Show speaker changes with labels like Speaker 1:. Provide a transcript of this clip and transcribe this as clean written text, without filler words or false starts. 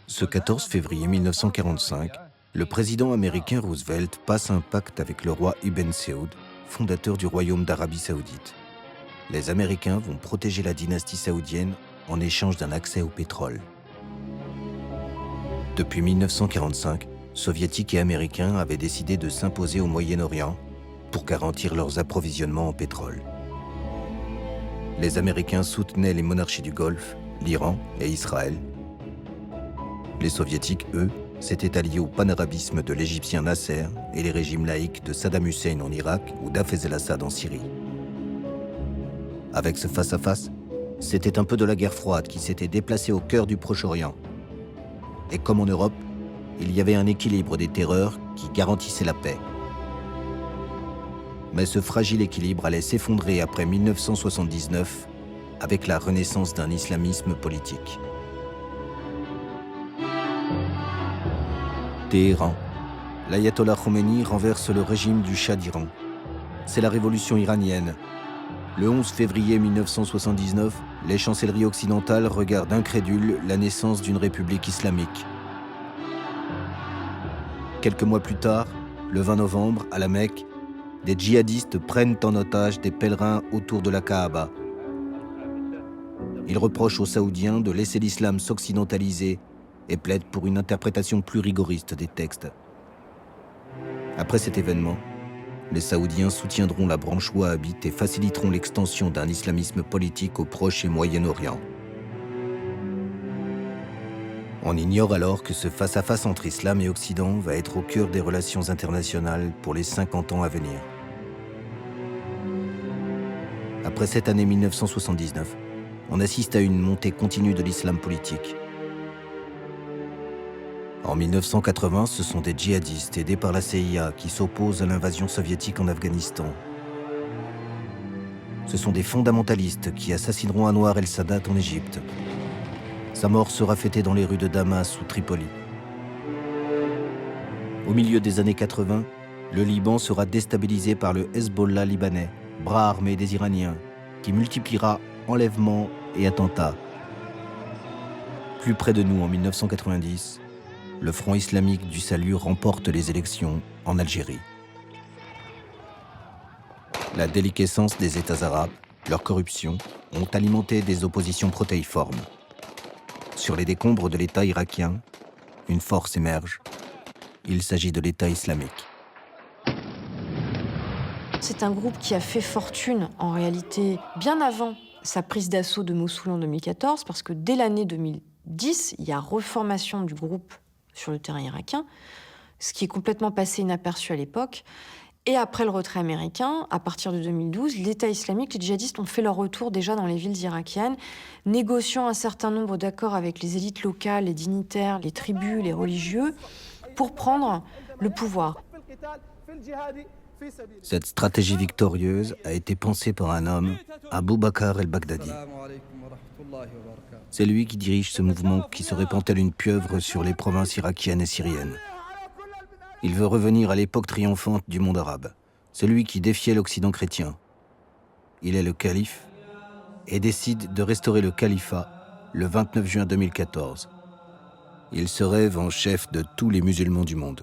Speaker 1: Ce 14 février 1945, le président américain Roosevelt passe un pacte avec le roi Ibn Saoud, fondateur du royaume d'Arabie Saoudite. Les Américains vont protéger la dynastie saoudienne en échange d'un accès au pétrole. Depuis 1945, Soviétiques et Américains avaient décidé de s'imposer au Moyen-Orient pour garantir leurs approvisionnements en pétrole. Les Américains soutenaient les monarchies du Golfe, l'Iran et Israël. Les Soviétiques, eux, s'étaient alliés au panarabisme de l'Égyptien Nasser et les régimes laïques de Saddam Hussein en Irak ou d'Hafez el-Assad en Syrie. Avec ce face-à-face, c'était un peu de la guerre froide qui s'était déplacée au cœur du Proche-Orient. Et comme en Europe, il y avait un équilibre des terreurs qui garantissait la paix. Mais ce fragile équilibre allait s'effondrer après 1979 avec la renaissance d'un islamisme politique. Téhéran. L'ayatollah Khomeini renverse le régime du Shah d'Iran. C'est la révolution iranienne. Le 11 février 1979, les chancelleries occidentales regardent incrédules la naissance d'une république islamique. Quelques mois plus tard, le 20 novembre, à la Mecque, des djihadistes prennent en otage des pèlerins autour de la Kaaba. Ils reprochent aux Saoudiens de laisser l'islam s'occidentaliser et plaident pour une interprétation plus rigoriste des textes. Après cet événement, les Saoudiens soutiendront la branche wahhabite et faciliteront l'extension d'un islamisme politique au Proche et Moyen-Orient. On ignore alors que ce face-à-face entre islam et Occident va être au cœur des relations internationales pour les 50 ans à venir. Après cette année 1979, on assiste à une montée continue de l'islam politique. En 1980, ce sont des djihadistes aidés par la CIA qui s'opposent à l'invasion soviétique en Afghanistan. Ce sont des fondamentalistes qui assassineront Anwar el-Sadat en Égypte. Sa mort sera fêtée dans les rues de Damas ou Tripoli. Au milieu des années 80, le Liban sera déstabilisé par le Hezbollah libanais, bras armé des Iraniens, qui multipliera enlèvements et attentats. Plus près de nous, en 1990, le Front islamique du salut remporte les élections en Algérie. La déliquescence des États arabes, leur corruption, ont alimenté des oppositions protéiformes. Sur les décombres de l'État irakien, une force émerge. Il s'agit de l'État islamique.
Speaker 2: C'est un groupe qui a fait fortune, en réalité, bien avant sa prise d'assaut de Mossoul en 2014, parce que dès l'année 2010, il y a reformation du groupe sur le terrain irakien, ce qui est complètement passé inaperçu à l'époque. Et après le retrait américain, à partir de 2012, l'État islamique, les djihadistes ont fait leur retour déjà dans les villes irakiennes, négociant un certain nombre d'accords avec les élites locales, les dignitaires, les tribus, les religieux, pour prendre le pouvoir.
Speaker 1: Cette stratégie victorieuse a été pensée par un homme, Abou Bakr el-Baghdadi. C'est lui qui dirige ce mouvement qui se répand tel une pieuvre sur les provinces irakiennes et syriennes. Il veut revenir à l'époque triomphante du monde arabe, celui qui défiait l'Occident chrétien. Il est le calife et décide de restaurer le califat le 29 juin 2014. Il se rêve en chef de tous les musulmans du monde.